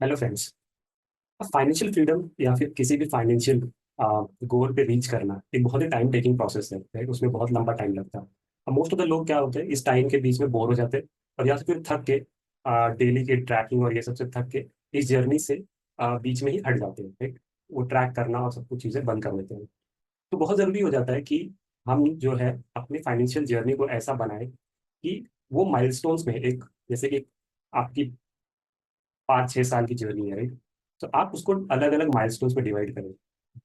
Hello friends. Financial freedom या फिर किसी भी फाइनेंशियल गोल पे रीच करना एक बहुत ही टाइम टेकिंग प्रोसेस है, राइट। उसमें बहुत लंबा टाइम लगता है। अब मोस्ट ऑफ द लोग क्या होते हैं, इस टाइम के बीच में बोर हो जाते हैं और या फिर थक के डेली के ट्रैकिंग और ये सब से थक के इस जर्नी से बीच में ही हट जाते हैं, राइट। वो ट्रैक करना और सब कुछ चीज़ें बंद कर देते हैं। तो बहुत ज़रूरी हो जाता है कि हम जो है अपनी फाइनेंशियल जर्नी को ऐसा बनाए कि वो माइलस्टोन्स में एक, जैसे कि आपकी 5-6 साल की जर्नी है, राइट। तो आप उसको अलग अलग माइलस्टोन्स में डिवाइड करें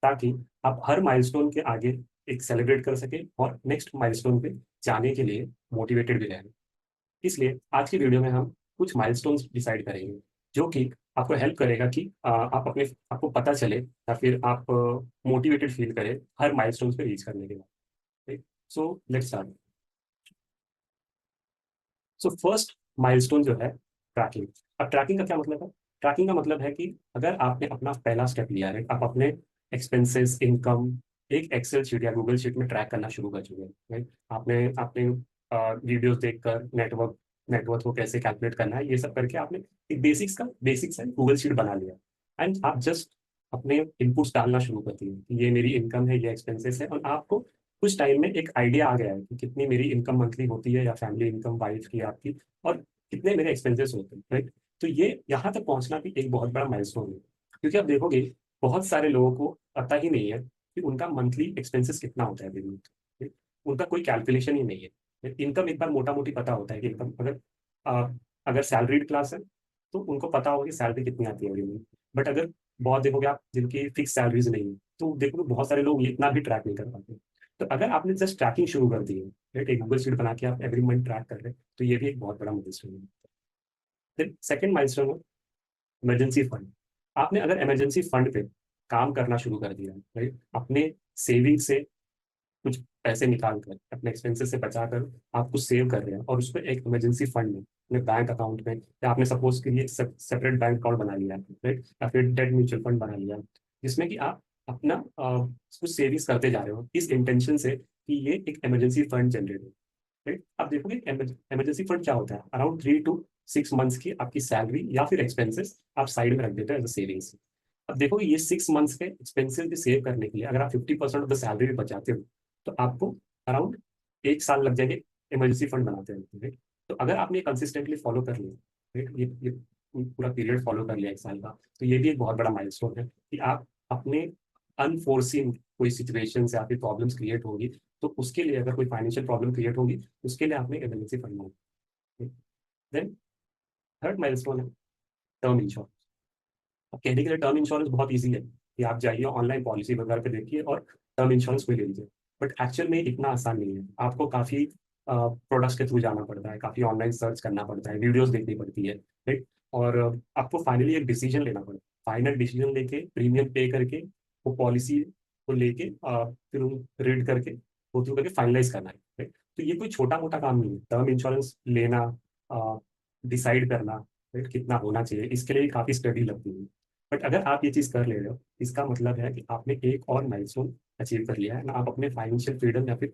ताकि आप हर माइलस्टोन के आगे एक सेलिब्रेट कर सके और नेक्स्ट माइलस्टोन पे जाने के लिए मोटिवेटेड भी रहें। इसलिए आज की वीडियो में हम कुछ माइलस्टोन्स डिसाइड करेंगे जो कि आपको हेल्प करेगा कि आप अपने आपको पता चले या फिर आप मोटिवेटेड फील करें हर माइलस्टोन्स पे रीच करने के बाद, right. So let's start. So first milestone जो है ट्रैकिंग। अब ट्रैकिंग का क्या मतलब है? ट्रैकिंग का मतलब है कि अगर आपने अपना पहला स्टेप लिया है, आप अपने एक्सपेंसेस, इनकम एक एक्सेल शीट या गूगल शीट में ट्रैक करना शुरू कर चुके हैं, राइट। आपने आपने वीडियोस देखकर नेटवर्क को कैसे कैलकुलेट करना है, ये सब करके आपने एक बेसिक्स है गूगल शीट बना लिया। एंड आप जस्ट अपने इनपुट्स डालना शुरू करती हैं कि ये मेरी इनकम है, ये एक्सपेंसेस है, और आपको कुछ टाइम में एक आइडिया आ गया है कि कितनी मेरी इनकम मंथली होती है या फैमिली इनकम वाइफ की आपकी, और कितने मेरे एक्सपेंसेस होते हैं, राइट। तो ये यहाँ तक पहुंचना भी एक बहुत बड़ा माइलस्टोन है, क्योंकि आप देखोगे बहुत सारे लोगों को पता ही नहीं है कि उनका मंथली एक्सपेंसेस कितना होता है every month, right? उनका कोई कैलकुलेशन ही नहीं है। इनकम एक बार मोटा मोटी पता होता है कि इनकम अ, अगर सैलरीड क्लास है तो उनको पता होगा कि सैलरी कितनी आती है एवरी मंथ। बट अगर बहुत देखोगे आप जिनकी फिक्स सैलरीज नहीं है, तो देखोगे बहुत सारे लोग इतना भी ट्रैक नहीं कर पाते। तो अगर आपने जस्ट ट्रैकिंग शुरू कर दी है, राइट, एक गूगल शीट बना के आप एवरी मंथ ट्रैक कर रहे हैं, तो ये भी एक बहुत बड़ा माइलस्टोन है। फिर सेकंड माइलस्टोन है इमरजेंसी फंड। आपने अगर इमरजेंसी फंड पे काम करना शुरू कर दिया, राइट, अपने सेविंग से कुछ पैसे निकाल कर अपने एक्सपेंसेस से बचा कर आप कुछ सेव कर रहे हैं और उसको एक इमरजेंसी फंड में अपने बैंक अकाउंट में, या आपने सपोज के लिए सेपरेट बैंक अकाउंट बना लिया, राइट, या फिर डेट म्यूचुअल फंड बना लिया, जिसमें कि आप अपना कुछ सेविंग्स करते जा रहे हो इस इंटेंशन से कि ये एक इमरजेंसी फंड जनरेट हो, राइट। आप देखोगे इमरजेंसी फंड क्या होता है, अराउंड 3 to 6 मंथ्स की आपकी सैलरी या फिर एक्सपेंसेस आप साइड में रख देते हो एज अ सेविंग्स। अब देखोगे ये 6 मंथ्स के एक्सपेंसेस भी सेव करने के लिए अगर आप 50% ऑफ द सैलरी भी बचाते हो, तो आपको अराउंड 1 साल लग जाएंगे इमरजेंसी फंड बनाते हैं, राइट। तो अगर आपने कंसिस्टेंटली फॉलो कर लिया, राइट, ये पूरा पीरियड फॉलो कर लिया 1 साल का, तो ये भी एक बहुत बड़ा माइलस्टोन है कि आप अपने अनफोर्सिन कोई सिचुएशन से आपकी प्रॉब्लम्स क्रिएट होगी, तो उसके लिए अगर कोई फाइनेंशियल प्रॉब्लम क्रिएट होगी, उसके लिए आपने इमरजेंसी फंड बनाया। देन थर्ड माइलस्टोन है टर्म इंश्योरेंस। अब कहने के लिए टर्म इंश्योरेंस बहुत ईजी है कि आप जाइए ऑनलाइन पॉलिसी वगैरह पे देखिए और टर्म इंश्योरेंस को ले लीजिए। बट एक्चुअल में इतना आसान नहीं है, आपको काफ़ी प्रोडक्ट्स के थ्रू जाना पड़ता है, काफ़ी ऑनलाइन सर्च करना पड़ता है, वीडियोस देखनी पड़ती है, राइट। और आपको फाइनली एक डिसीजन लेना पड़ता है, फाइनल डिसीजन लेके प्रीमियम पे करके वो पॉलिसी को लेके फिर रीड करके गो थ्रू करके फाइनलाइज करना है, right? तो ये कोई छोटा मोटा काम नहीं है टर्म इंश्योरेंस लेना, डिसाइड करना, राइट, कितना होना चाहिए, इसके लिए काफ़ी स्टडी लगती है। बट अगर आप ये चीज़ कर ले रहे हो, इसका मतलब है कि आपने एक और माइलस्टोन अचीव कर लिया है ना, आप अपने फाइनेंशियल फ्रीडम या फिर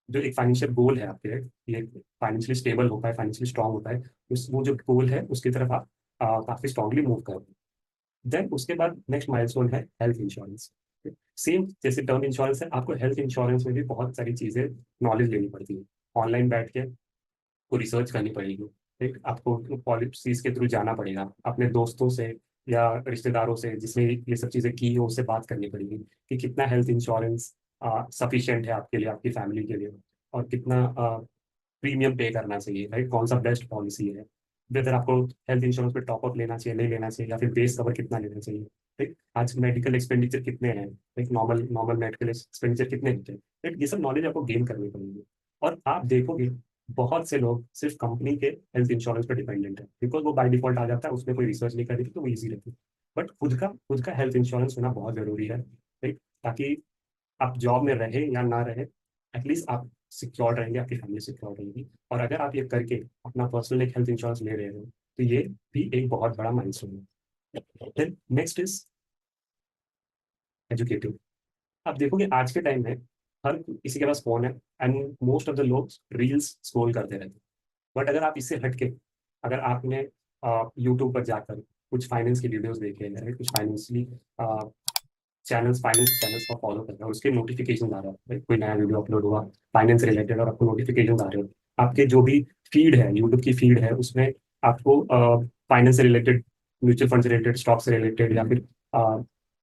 जो एक फाइनेंशियल गोल है आपके, ये फाइनेंशियली स्टेबल होता है, फाइनेंशियली स्ट्रांग होता है, उस वो जो गोल है उसकी तरफ आप काफ़ी स्ट्रांगली मूव कर रहे हो। देन उसके बाद नेक्स्ट माइलस्टोन है हेल्थ इंश्योरेंस। सेम जैसे टर्म इंश्योरेंस है, आपको हेल्थ इंश्योरेंस में भी बहुत सारी चीज़ें नॉलेज लेनी पड़ती है, ऑनलाइन बैठ के को रिसर्च करनी पड़ेगी, ठीक, आपको पॉलिसीज के थ्रू जाना पड़ेगा, अपने दोस्तों से या रिश्तेदारों से जिसने ये सब चीज़ें की हो उससे बात करनी पड़ेगी कि कितना हेल्थ इंश्योरेंस सफिशिएंट है आपके लिए, आपकी फैमिली के लिए, और कितना प्रीमियम पे करना चाहिए, राइट, कौन सा बेस्ट पॉलिसी है, वेदर आपको हेल्थ इंश्योरेंस पे टॉपअप लेना चाहिए, नहीं लेना चाहिए, या फिर बेस कवर कितना लेना चाहिए, ठीक, आज मेडिकल एक्सपेंडिचर कितने हैं, एक नॉर्मल नॉर्मल मेडिकल एक्सपेंडिचर कितने होते हैं, ठीक, ये सब नॉलेज आपको गेन करनी पड़ेगी। और आप देखोगे बहुत से लोग सिर्फ कंपनी के हेल्थ इंश्योरेंस पर डिपेंडेंट है, बिकॉज वो बाय डिफॉल्ट आ जाता है, उसमें कोई रिसर्च नहीं करेगी तो वो ईजी रहती है। बट खुद का हेल्थ इंश्योरेंस होना बहुत जरूरी है, ठीक, ताकि आप जॉब में रहे या ना रहे, एटलीस्ट आप सिक्योर रहेंगे, आपकी फैमिली सिक्योर रहेगी। और अगर आप ये करके अपना पर्सनल एक हेल्थ इंश्योरेंस ले रहे हो, तो ये भी एक बहुत बड़ा माइलस्टोन है। Then next is educative. आप देखोगे आज के टाइम में हर किसी के पास फोन है, एंड मोस्ट ऑफ द लोग रील्स स्क्रॉल करते रहते हैं। बट अगर आप इससे हटके, अगर आपने यूट्यूब पर जाकर कुछ फाइनेंस की वीडियोस देखे, राइट, कुछ फाइनेंशियली चैनल्स, फाइनेंस चैनल्स को फॉलो कर रहे हो, उसके नोटिफिकेशन आ रहा है, right? कोई नया वीडियो अपलोड हुआ फाइनेंस रिलेटेड और आपको नोटिफिकेशन आ रहे हो, आपके जो भी फीड है, यूट्यूब की फीड है, उसमें आपको फाइनेंस से रिलेटेड, म्यूचुअल फंड से रिलेटेड, स्टॉक से रिलेटेड, या फिर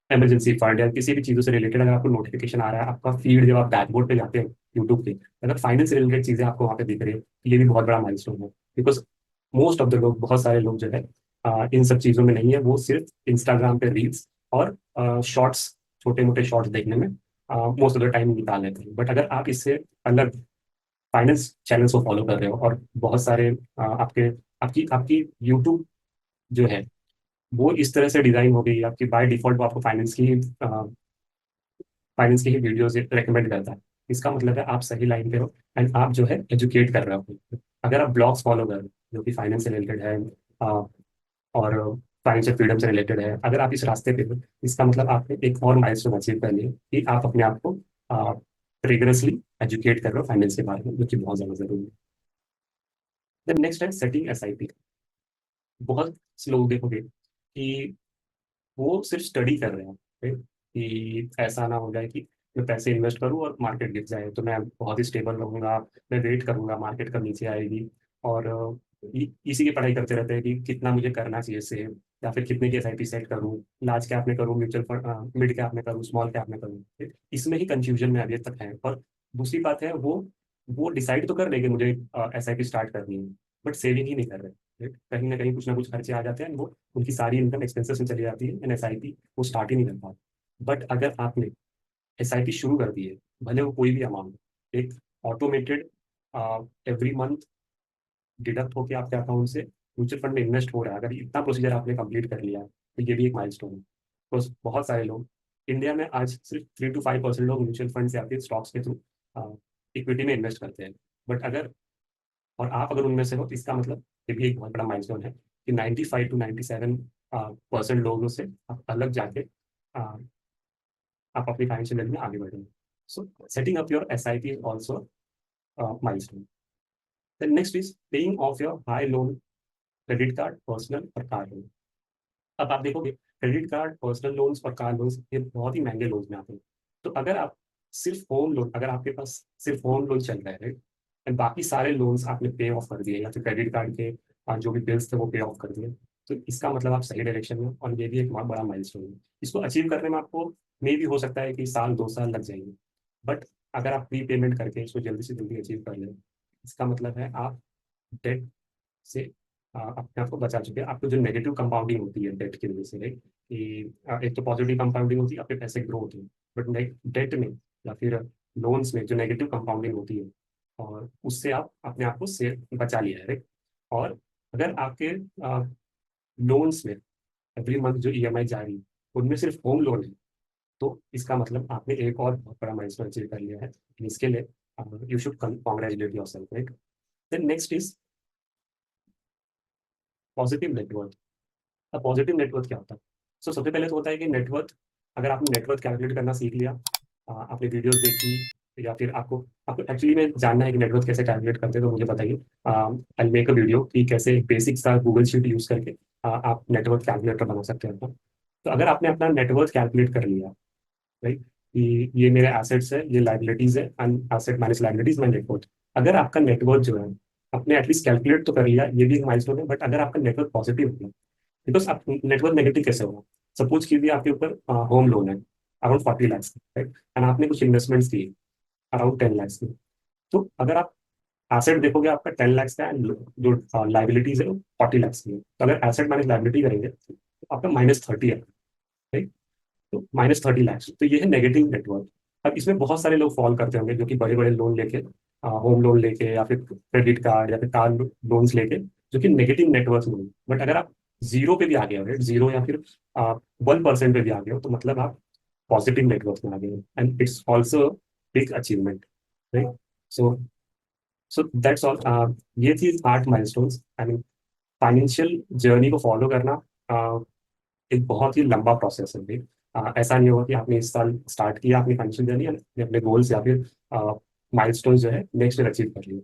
इमरजेंसी फंड या किसी भी चीज़ों से रिलेटेड अगर आपको नोटिफिकेशन आ रहा है, आपका फीड जब आप डैशबोर्ड पे जाते हो यूट्यूब पे, अगर फाइनेंस से रिलेटेड चीज़ें आपको वहाँ पे दिख रही है, तो ये भी बहुत बड़ा माइलस्टोन है। बिकॉज मोस्ट ऑफ द लोग, बहुत सारे लोग जो है इन सब चीज़ों में नहीं है, वो सिर्फ इंस्टाग्राम पे रील्स और शॉर्ट्स, छोटे मोटे शॉर्ट्स देखने में मोस्ट ऑफ द टाइम निकाल लेते हैं। बट अगर आप इससे अलग फाइनेंस चैनल्स को फॉलो कर रहे हो और बहुत सारे आपके आपकी आपकी यूट्यूब जो है वो इस तरह से डिजाइन हो गई आपकी, बाय डिफॉल्ट वो आपको फाइनेंस की ही वीडियोस रेकमेंड करता है, इसका मतलब है आप सही लाइन पे हो एंड आप जो है एजुकेट कर रहे हो। अगर आप ब्लॉग्स फॉलो कर रहे हो जो कि फाइनेंस से रिलेटेड है और फाइनेंशियल फ्रीडम से रिलेटेड है, अगर आप इस रास्ते पे हो, इसका मतलब आपने एक और माइलस्टोन अचीव कर लिया कि आप अपने आप को रिगरसली एजुकेट कर रहे हो फाइनेंस के बारे में, जो कि बहुत ज़्यादा जरूरी है। देन नेक्स्ट है सेटिंग एसआईपी। बहुत से लोग देखोगे कि वो सिर्फ स्टडी कर रहे हैं, right? कि ऐसा ना हो जाए कि मैं पैसे इन्वेस्ट करूं और मार्केट गिर जाए तो मैं बहुत ही स्टेबल रहूंगा, मैं वेट करूंगा मार्केट कब नीचे आएगी, और इसी की पढ़ाई करते रहते हैं कि कितना मुझे करना चाहिए सेव, या फिर कितने की एसआईपी सेट करूं, लार्ज कैप में करूं, म्यूचुअल फंड मिड कैप में करूं, स्मॉल कैप में करूं, ठीक? इसमें ही कंफ्यूजन में अभी तक है। और दूसरी बात है, वो डिसाइड तो कर लेंगे मुझे एसआईपी स्टार्ट करनी है, बट सेविंग ही नहीं कर रहे, right? कहीं ना कुछ खर्चे आ जाते हैं, वो उनकी सारी इनकम एक्सपेंसेस में चली जाती है, एंड एसआईपी वो स्टार्ट ही नहीं कर पाते। बट अगर आपने एसआईपी शुरू कर दी है, भले वो कोई भी अमाउंट, एक ऑटोमेटेड एवरी मंथ डिडक्ट होकर आपके अकाउंट से म्यूचुअल फंड में इन्वेस्ट हो रहा है, अगर इतना प्रोसीजर आपने कंप्लीट कर लिया है, तो ये भी एक माइलस्टोन है। तो बहुत सारे लोग इंडिया में आज सिर्फ 3 to 5% लोग म्यूचुअल फंड से या फिर स्टॉक्स के थ्रू इक्विटी में इन्वेस्ट करते हैं। बट अगर, और आप अगर उनमें से हो, तो इसका मतलब ये भी एक बहुत बड़ा माइलस्टोन है कि 95 to 97% लोगों से आप अलग जाके आप अपनी फाइनेंशियल वेल्थ में आगे बढ़ेंगे। So setting up your S I P is also milestone. Then next is paying off your high loan, credit card, personal और कार लोन। अब आप देखोगे क्रेडिट कार्ड, पर्सनल लोन्स और कार लोन्स ये बहुत ही महंगे लोन्स में आते हैं। तो अगर आप सिर्फ होम लोन, अगर आपके पास सिर्फ होम लोन चल रहा है, राइट, एंड बाकी सारे लोन्स आपने पे ऑफ कर दिए, या फिर क्रेडिट कार्ड के जो भी बिल्स थे वो पे ऑफ कर दिए, तो इसका मतलब आप सही डायरेक्शन में हो, और ये भी एक बहुत बड़ा माइलस्टोन है। इसको अचीव करने में आपको मे भी हो सकता है कि 1 2 साल लग जाएंगे, बट अगर आप प्री पेमेंट करके इसको जल्दी से जल्दी अचीव कर लें, इसका मतलब है आप डेट से अपने आप को बचा चुके हैं। आपको जो नेगेटिव कंपाउंडिंग होती है डेट की वजह से, राइट, कि एक तो पॉजिटिव कंपाउंडिंग होती है, आपके पैसे ग्रो होते हैं, बट डेट में या फिर लोन्स में जो नेगेटिव कंपाउंडिंग होती है, और उससे आप अपने आप को से बचा लिया है, राइट। और अगर आपके लोन्स में एवरी मंथ जो ईएमआई जा रही है, उनमें सिर्फ होम लोन है, तो इसका मतलब आपने एक और बहुत बड़ा माइलस्टोन अचीव कर लिया है। इसके लिए you should congratulate yourself, right. Then next is positive network. अब पॉजिटिव नेटवर्थ क्या होता है? सबसे पहले तो होता है कि नेटवर्थ, अगर आपने नेटवर्थ कैलकुलेट करना सीख लिया, आपने वीडियोस देखी, या फिर आपको आपको एक्चुअली में जानना है कि नेटवर्थ कैसे कैलकुलेट करते हैं, तो मुझे बताइए। आई मेक अ वीडियो कि कैसे बेसिक सा गूगल शीट यूज करके आप नेटवर्थ कैलकुलेटर बना सकते हैं अपना। तो अगर आपने अपना नेटवर्थ कैलकुलेट कर लिया, राइट, कि ये मेरे एसेट्स है, ये लाइबिलिटीज है, and asset minus liabilities my net worth. अगर आपका नेटवर्थ जो है आपने एटलीस्ट कैलकुलेट तो कर लिया, ये भी एक माइलस्टोन है। बट अगर आपका नेटवर्क पॉजिटिव हो, बिकॉज आप नेटवर्क नेगेटिव कैसे होगा? सपोज कीजिए आपके ऊपर होम लोन है अराउंड 40 लाख, राइट, एंड आपने कुछ इन्वेस्टमेंट्स किए अराउंड 10 लाख की। तो अगर आप एसेट देखोगे आपका 10 लाख का है, जो लाइबिलिटीज है वो 40 लाख की है, तो अगर एसेट माइनस लाइबिलिटी करेंगे तो आपका -30 है, राइट। तो -30 लाख, तो ये है नेगेटिव नेटवर्क। अब इसमें बहुत सारे लोग फॉल करते होंगे जो कि बड़े बड़े लोन लेके, होम लोन लेके, या फिर क्रेडिट कार्ड या फिर कार लोन्स लेके, जो कि नेगेटिव नेटवर्क में। बट अगर आप जीरो पे भी आ गए हो, राइट, जीरो या फिर 1% पे भी आ गए हो, तो मतलब आप पॉजिटिव नेटवर्क में आ गए हो, and it's also big achievement, right. So so that's all. ये थी 8 milestones. I mean financial journey को फॉलो करना एक बहुत ही लंबा प्रोसेस है भाई। ऐसा नहीं होगा कि आपने इस साल स्टार्ट किया अपनी फाइनेंशियल जर्नी, अपने गोल्स या फिर माइलस्टोन जो है नेक्स्ट ईयर अचीव कर लिए।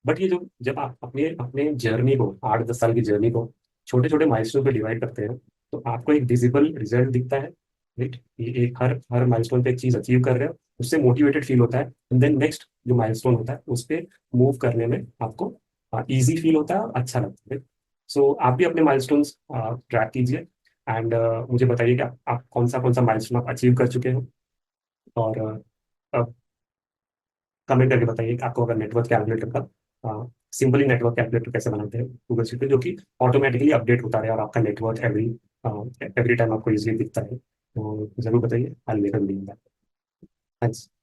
बट ये जो, जब आप अपने अपने जर्नी को, 8 10 साल की जर्नी को छोटे छोटे माइलस्टोन पे डिवाइड करते हैं तो आपको एक विजिबल रिजल्ट दिखता है। राइट, ये एक हर हर माइलस्टोन पे एक चीज अचीव कर रहे हो, उससे मोटिवेटेड फील होता है, एंड देन नेक्स्ट जो माइलस्टोन होता है उस पे मूव करने में आपको इजी फील होता है और अच्छा लगता है। सो आप भी अपने माइलस्टोन्स ट्रैक कीजिए, एंड मुझे बताइए कि आप कौन सा माइलस्टोन आप अचीव कर चुके हो, और कमेंट करके बताइए कि आपको अगर नेटवर्क कैलकुलेटर का सिंपली नेटवर्क कैलकुलेटर कैसे बनाते हैं गूगल शीट पे, जो कि ऑटोमेटिकली अपडेट होता रहे और आपका नेटवर्क एवरी टाइम आपको इजीली दिखता है। तो जरूर बताइए, I will make a video. Thanks.